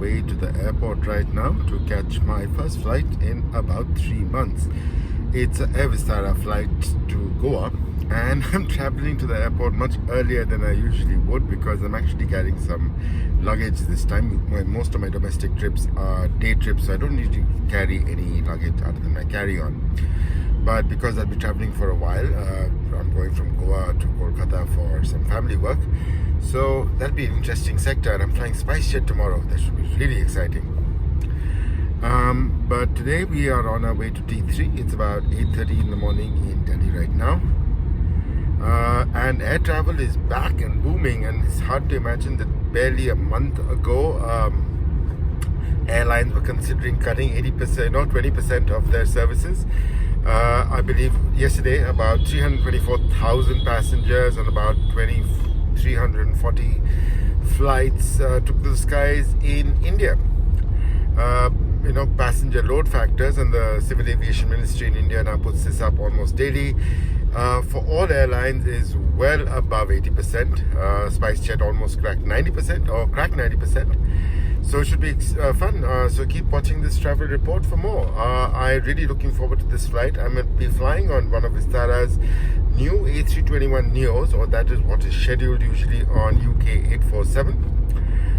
way to the airport right now to catch my first flight in about 3 months. It's an Air Vistara flight to Goa, and I'm traveling to the airport much earlier than I usually would because I'm actually carrying some luggage this time. Most of my domestic trips are day trips, so I don't need to carry any luggage other than my carry-on. But because I'll be traveling for a while, I'm going from Goa to Kolkata for some family work. So that'll be an interesting sector, and I'm flying SpiceJet tomorrow. That should be really exciting. But today we are on our way to T3. It's about 8:30 in the morning in Delhi right now. And air travel is back and booming, and it's hard to imagine that barely a month ago airlines were considering cutting 80% or 20% of their services. I believe yesterday about 324,000 passengers and about 340 flights took to the skies in India. Passenger load factors, and the Civil Aviation Ministry in India now puts this up almost daily. For all airlines is well above 80%. SpiceJet almost cracked 90% or cracked 90%. So it should be fun. So keep watching this travel report for more. I'm really looking forward to this flight. I'm going to be flying on one of Vistara's new A321 Neos, or that is what is scheduled usually on UK 847.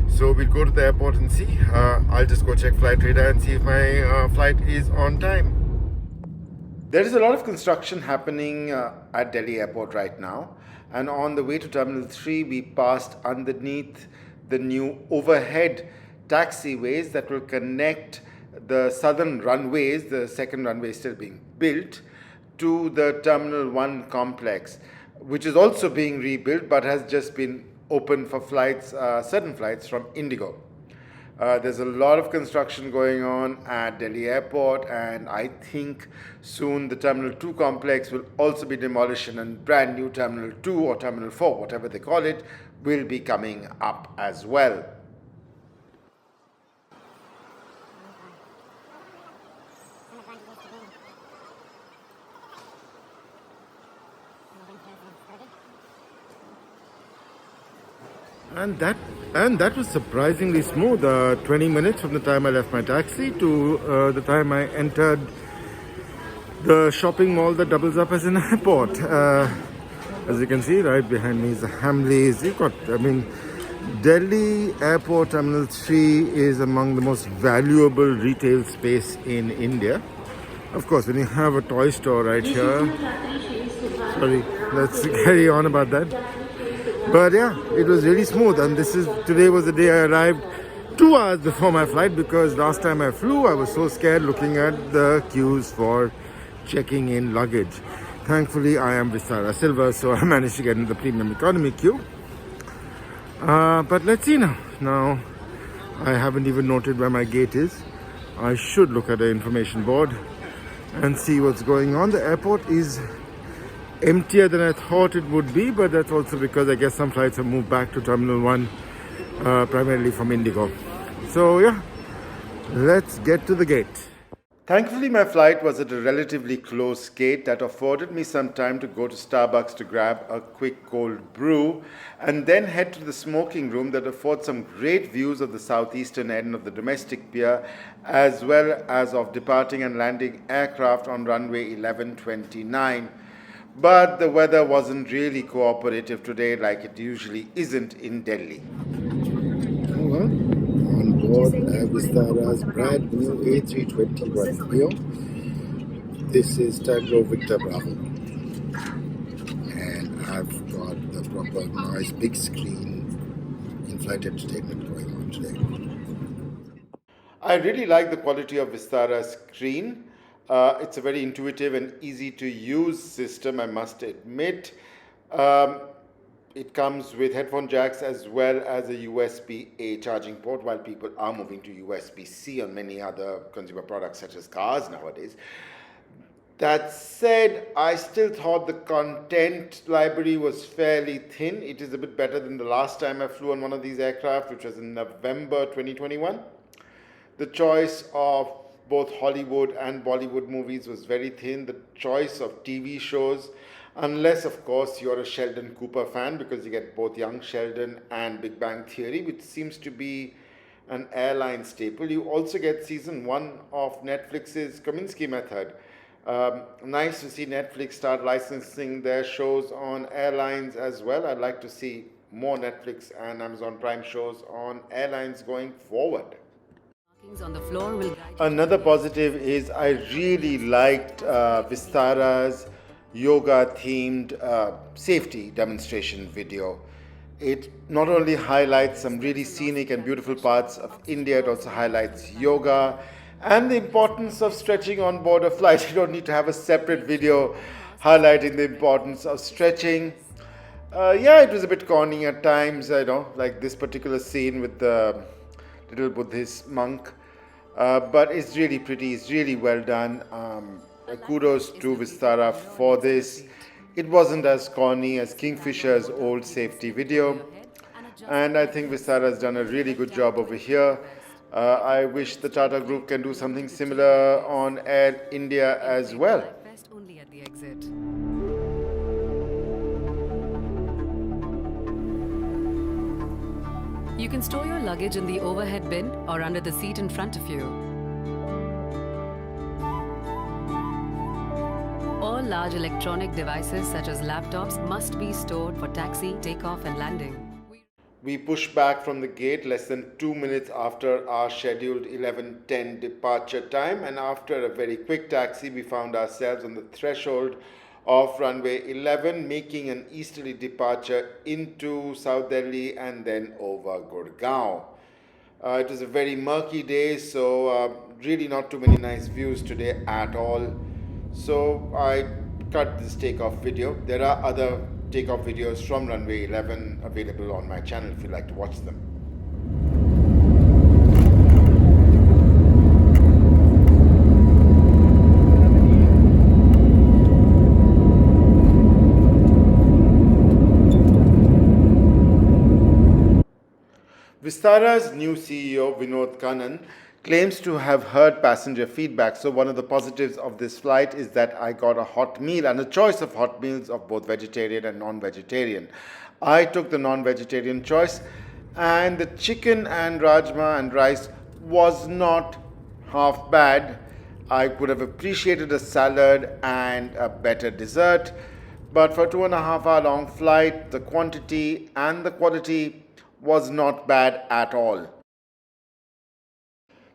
So we'll go to the airport and see. I'll just go check flight radar and see if my flight is on time. There is a lot of construction happening at Delhi airport right now. And on the way to Terminal 3, we passed underneath the new overhead taxiways that will connect the southern runways, the second runway still being built, to the Terminal 1 complex, which is also being rebuilt but has just been open for flights, certain flights from Indigo. There's a lot of construction going on at Delhi airport, and I think soon the Terminal 2 complex will also be demolished and brand new Terminal 2 or Terminal 4, whatever they call it, will be coming up as well. And that was surprisingly smooth. 20 minutes from the time I left my taxi to the time I entered the shopping mall that doubles up as an airport. As you can see, right behind me is the Hamleys. Delhi Airport Terminal 3 is among the most valuable retail space in India. Of course, when you have a toy store right here. Sorry, let's carry on about that. But yeah, it was really smooth, and today was the day I arrived 2 hours before my flight, because last time I flew I was so scared looking at the queues for checking in luggage. Thankfully I am Vistara Silver, so I managed to get in the premium economy queue. But let's see now. Now I haven't even noted where my gate is. I should look at the information board and see what's going on. The airport is emptier than I thought it would be, but that's also because I guess some flights have moved back to Terminal 1, primarily from Indigo. So yeah, let's get to the gate. Thankfully, my flight was at a relatively close gate that afforded me some time to go to Starbucks to grab a quick cold brew and then head to the smoking room that affords some great views of the southeastern end of the domestic pier, as well as of departing and landing aircraft on runway 1129. But the weather wasn't really cooperative today, like it usually isn't in Delhi. Well, on board Air Vistara's brand new A321 Neo. This is Tango Victor Bravo. And I've got the proper noise, big screen, in-flight entertainment going on today. I really like the quality of Vistara's screen. It's a very intuitive and easy to use system, I must admit. It comes with headphone jacks as well as a USB-A charging port, while people are moving to USB-C on many other consumer products such as cars nowadays. That said, I still thought the content library was fairly thin. It is a bit better than the last time I flew on one of these aircraft, which was in November 2021. The choice of both Hollywood and Bollywood movies was very thin. The choice of TV shows, unless of course you're a Sheldon Cooper fan, because you get both Young Sheldon and Big Bang Theory, which seems to be an airline staple. You also get season 1 of Netflix's Kominsky Method. Nice to see Netflix start licensing their shows on airlines as well. I'd like to see more Netflix and Amazon Prime shows on airlines going forward. On the floor will Another positive is I really liked Vistara's yoga themed safety demonstration video. It not only highlights some really scenic and beautiful parts of India, it also highlights yoga and the importance of stretching on board a flight. You don't need to have a separate video highlighting the importance of stretching. Yeah, it was a bit corny at times, like this particular scene with the little Buddhist monk. But it's really pretty, it's really well done. Kudos to Vistara for this. It wasn't as corny as Kingfisher's old safety video. And I think Vistara has done a really good job over here. I wish the Tata Group can do something similar on Air India as well. only at the exit. You can store your luggage in the overhead bin or under the seat in front of you. All large electronic devices such as laptops must be stored for taxi, takeoff and landing. We pushed back from the gate less than 2 minutes after our scheduled 11:10 departure time, and after a very quick taxi we found ourselves on the threshold of runway 11, making an easterly departure into South Delhi and then over Gurgaon. It was a very murky day, so really not too many nice views today at all. So I cut this takeoff video. There are other takeoff videos from runway 11 available on my channel if you'd like to watch them. Vistara's new CEO, Vinod Kannan, claims to have heard passenger feedback. So one of the positives of this flight is that I got a hot meal and a choice of hot meals of both vegetarian and non-vegetarian. I took the non-vegetarian choice, and the chicken and rajma and rice was not half bad. I could have appreciated a salad and a better dessert, but for a 2.5 hour long flight, the quantity and the quality was not bad at all.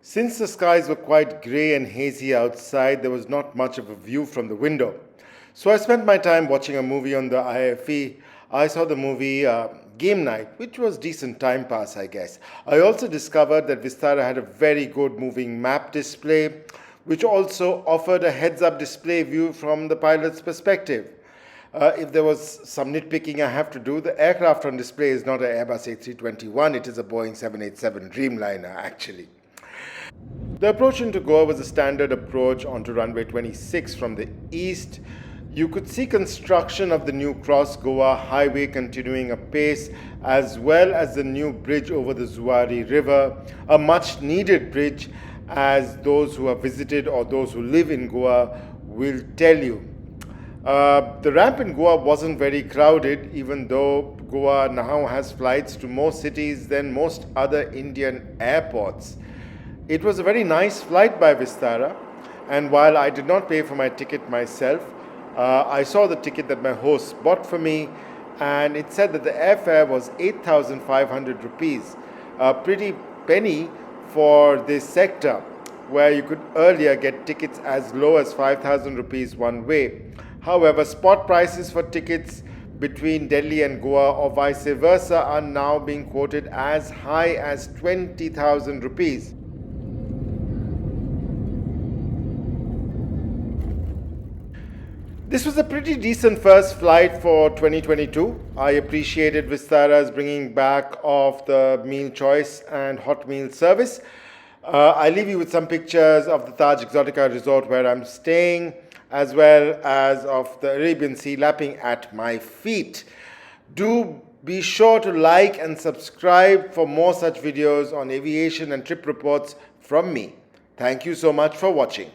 Since the skies were quite grey and hazy outside, there was not much of a view from the window. So I spent my time watching a movie on the IFE. I saw the movie Game Night, which was decent time pass, I guess. I also discovered that Vistara had a very good moving map display, which also offered a heads-up display view from the pilot's perspective. If there was some nitpicking I have to do, the aircraft on display is not an Airbus A321, it is a Boeing 787 Dreamliner actually. The approach into Goa was a standard approach onto runway 26 from the east. You could see construction of the new Cross Goa highway continuing apace, as well as the new bridge over the Zuari River, a much needed bridge, as those who have visited or those who live in Goa will tell you. The ramp in Goa wasn't very crowded, even though Goa now has flights to more cities than most other Indian airports. It was a very nice flight by Vistara, and while I did not pay for my ticket myself, I saw the ticket that my host bought for me, and it said that the airfare was 8,500 rupees, a pretty penny for this sector, where you could earlier get tickets as low as 5,000 rupees one way. However, spot prices for tickets between Delhi and Goa or vice versa are now being quoted as high as 20,000 rupees. This was a pretty decent first flight for 2022. I appreciated Vistara's bringing back of the meal choice and hot meal service. I leave you with some pictures of the Taj Exotica resort where I'm staying, as well as of the Arabian Sea lapping at my feet. Do be sure to like and subscribe for more such videos on aviation and trip reports from me. Thank you so much for watching.